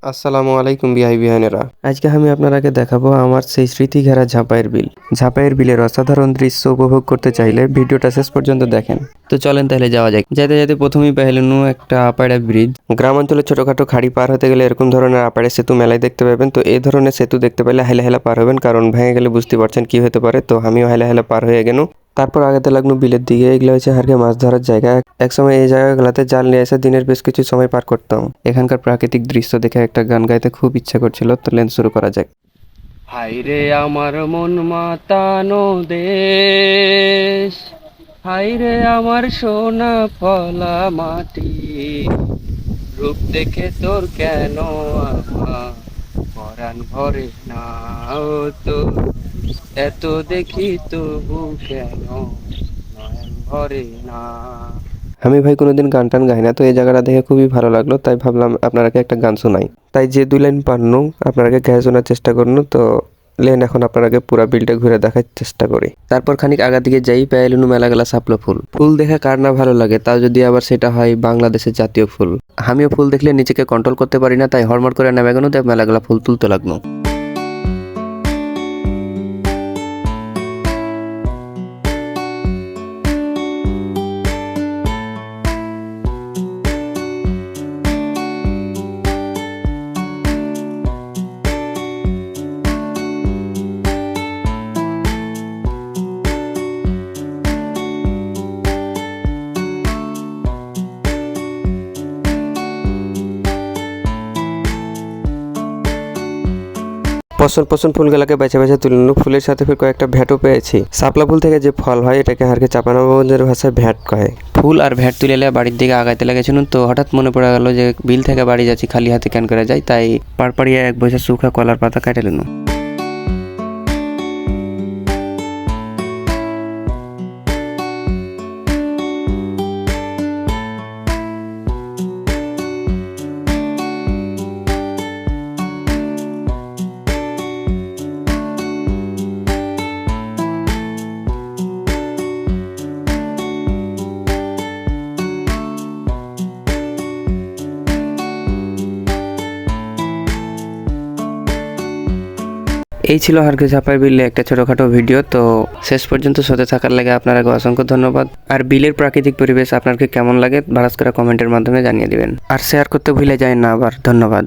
আসসালামু আলাইকুম বিহাইনেরা। আজকে আমি আপনারাকে দেখাবো আমার সেই স্মৃতি ঘেরা ঝাপাইয়ের বিল। ঝাপাইয়ের বিলের অসাধারণ দৃশ্য উপভোগ করতে চাইলে ভিডিওটা শেষ পর্যন্ত দেখেন। তো চলেন তাহলে যাওয়া যাক। যেতে যেতে প্রথমেই পাইলেন একটা আপাড়া ব্রিজ। গ্রাম অঞ্চলে ছোটখাটো খাড়ি পার হতে গেলে এরকম ধরনের আপাড়ে সেতু মেলায় দেখতে পাবেন। তো এই ধরনের সেতু দেখতে পেলে হেলে হেলে পার হবেন, কারণ ভেঙে গেলে বুঝতে পারছেন কি হতে পারে। তো আমিও হেলে হেলে পার হয়ে গেল। তারপর আগাতে লাগলো বিলের দিকে। এগুলো হচ্ছে হারকে মাছ ধরার জায়গা। একসময় এই জায়গাগুলোতে জাল নিয়ে এসে দিনের বেশ কিছু সময় পার করতাম। এখানকার প্রাকৃতিক দৃশ্য দেখে একটা গান গাইতে খুব ইচ্ছা করছিল। তো লেন শুরু করা যাক। হাইরে আমার মন মাতানো দেশ, হাইরে আমার সোনা ফলা মাটি, রূপ দেখে তোর কেন আমার পরাণ ভরে না। ও তো এত দেখি তবু কেন নয়ন ভরে না। আমি ভাই কোনোদিন গান টান গাই না, তো এই জায়গাটা দেখে খুবই ভালো লাগলো, তাই ভাবলাম আপনারাকে একটা গান শোনাই। তাই যে 2 লাইন পারনু আপনারাকে গায়ে শোনার চেষ্টা করনু। তো লেন এখন আপনারাকে পুরা বিলটা ঘুরে দেখার চেষ্টা করি। তারপর খানিক আগা দিকে যাই, পেয়েলুনু মেলা গেলা সাপলো ফুল। ফুল দেখে কার না ভালো লাগে, তাও যদি আবার সেটা হয় বাংলাদেশের জাতীয় ফুল। আমিও ফুল দেখলে নিজেকে কন্ট্রোল করতে পারি না, তাই হড়মড় করে নেমে গেল, তাই মেলা গেলা ফুল তুলতে লাগলো। পছন্দ ফুলগুলাকে বেছে বেছে তুলে নিল। ফুলের সাথে ফির কয়েকটা ভ্যাটও পেয়েছি। শাপলা ফুল থেকে যে ফল হয় এটাকে হারকে চাপানবাবগঞ্জের ভাষায় ভ্যাট কয়। ফুল আর ভ্যাট তুলে বাড়ির দিকে আগাইতে লেগেছিলাম, তো হঠাৎ মনে পড়ে গেল যে বিল থেকে বাড়ি যাচ্ছি, খালি হাতে ক্যান করে যাই, তাই পাড়পাড়িয়ে এক বছর শুকা কলার পাতা কেটে নিল। এই ছিল হারকে ঝাপাই বিলে একটা ছোটখাটো ভিডিও। তো শেষ পর্যন্ত সাথে থাকার লাগে আপনাকে অসংখ্য ধন্যবাদ। আর বিলের প্রাকৃতিক পরিবেশ আপনাকে কেমন লাগে ভাড়াস করে কমেন্টের মাধ্যমে জানিয়ে দিবেন, আর শেয়ার করতে ভুলে যায় না আবার। ধন্যবাদ।